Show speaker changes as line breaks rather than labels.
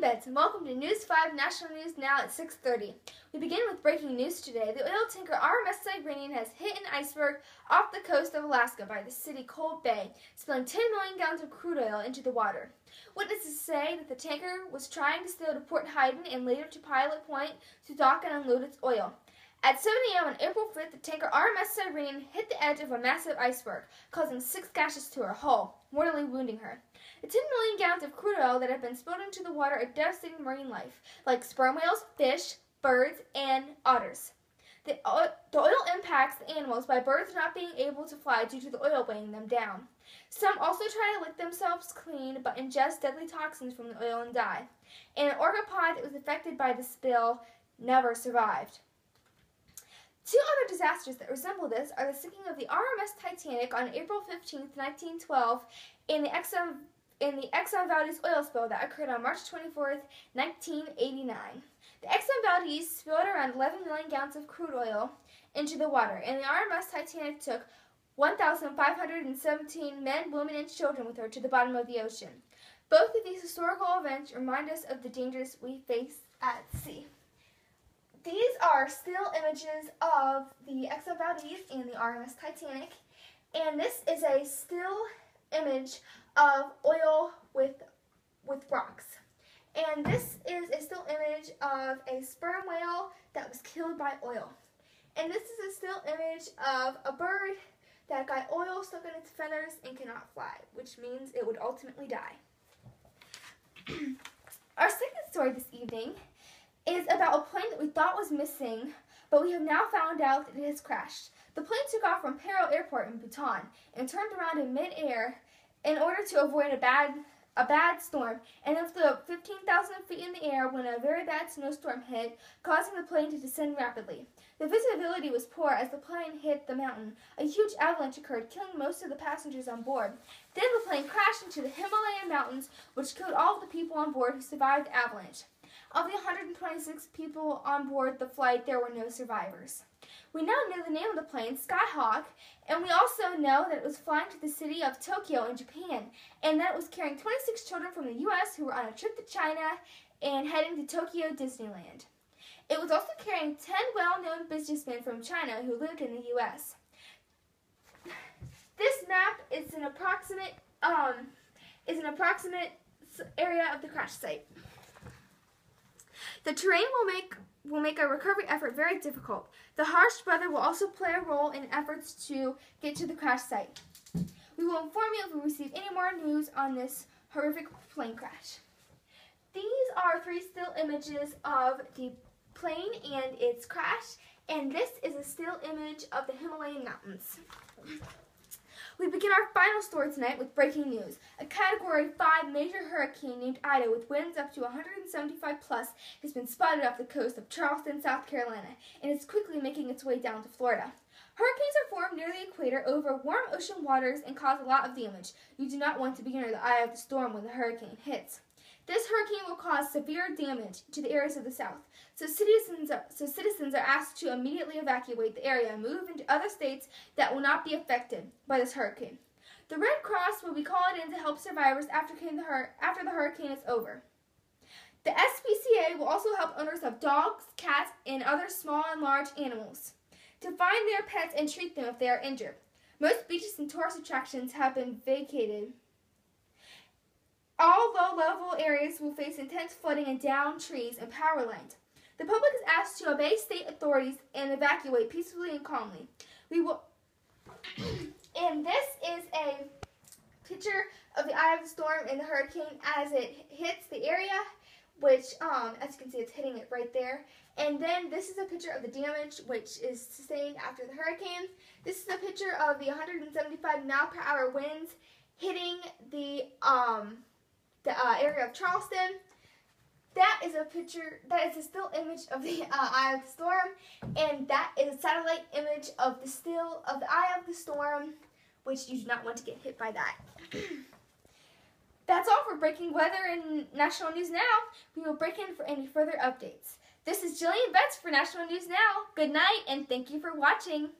Betts, and welcome to News 5 National News Now at 6:30. We begin with breaking news today. The oil tanker RMS Iranian has hit an iceberg off the coast of Alaska by the city Cold Bay, spilling 10 million gallons of crude oil into the water. Witnesses say that the tanker was trying to sail to Port Hayden and later to Pilot Point to dock and unload its oil. At 7 a.m. on April 5th, the tanker RMS Iranian hit the edge of a massive iceberg, causing 6 gashes to her hull, mortally wounding her. The 10 million gallons of crude oil that have been spilled into the water are devastating marine life, like sperm whales, fish, birds, and otters. The oil impacts the animals by birds not being able to fly due to the oil weighing them down. Some also try to lick themselves clean but ingest deadly toxins from the oil and die. And an orca pod that was affected by the spill never survived. Two other disasters that resemble this are the sinking of the RMS Titanic on April 15, 1912, and the Exxon Valdez oil spill that occurred on March 24, 1989. The Exxon Valdez spilled around 11 million gallons of crude oil into the water, and the RMS Titanic took 1,517 men, women, and children with her to the bottom of the ocean. Both of these historical events remind us of the dangers we face at sea. These are still images of the Exxon Valdez and the RMS Titanic, and this is a still image of oil with rocks. And this is a still image of a sperm whale that was killed by oil. And this is a still image of a bird that got oil stuck in its feathers and cannot fly, which means it would ultimately die. Our second story this evening is about a plane that we thought was missing, but we have now found out that it has crashed. The plane took off from Paro Airport in Bhutan and turned around in mid-air in order to avoid a bad storm, and it flew up 15,000 feet in the air when a very bad snowstorm hit, causing the plane to descend rapidly. The visibility was poor as the plane hit the mountain. A huge avalanche occurred, killing most of the passengers on board. Then the plane crashed into the Himalayan mountains, which killed all of the people on board who survived the avalanche. Of the 126 people on board the flight, there were no survivors. We now know the name of the plane, Skyhawk, and we also know that it was flying to the city of Tokyo in Japan, and that it was carrying 26 children from the U.S. who were on a trip to China and heading to Tokyo Disneyland. It was also carrying 10 well-known businessmen from China who lived in the U.S. This map is an approximate area of the crash site. The terrain will make a recovery effort very difficult. The harsh weather will also play a role in efforts to get to the crash site. We will inform you if we receive any more news on this horrific plane crash. These are 3 still images of the plane and its crash, and this is a still image of the Himalayan mountains. We begin our final story tonight with breaking news. A Category 5 major hurricane named Ida with winds up to 175 plus has been spotted off the coast of Charleston, South Carolina, and is quickly making its way down to Florida. Hurricanes are formed near the equator over warm ocean waters and cause a lot of damage. You do not want to be near the eye of the storm when the hurricane hits. This hurricane will cause severe damage to the areas of the south, so citizens are asked to immediately evacuate the area and move into other states that will not be affected by this hurricane. The Red Cross will be called in to help survivors after the hurricane is over. The SPCA will also help owners of dogs, cats, and other small and large animals to find their pets and treat them if they are injured. Most beaches and tourist attractions have been vacated. All low-level areas will face intense flooding and downed trees and power lines. The public is asked to obey state authorities and evacuate peacefully and calmly. And this is a picture of the eye of the storm and the hurricane as it hits the area, which, as you can see, it's hitting it right there. And then this is a picture of the damage, which is sustained after the hurricane. This is a picture of the 175 mile per hour winds hitting the area of Charleston. That is a still image of the eye of the storm, and that is a satellite image of the eye of the storm, which you do not want to get hit by that. That's all for breaking weather and National News Now. We will break in for any further updates. This is Jillian Betts for National News Now. Good night, and thank you for watching.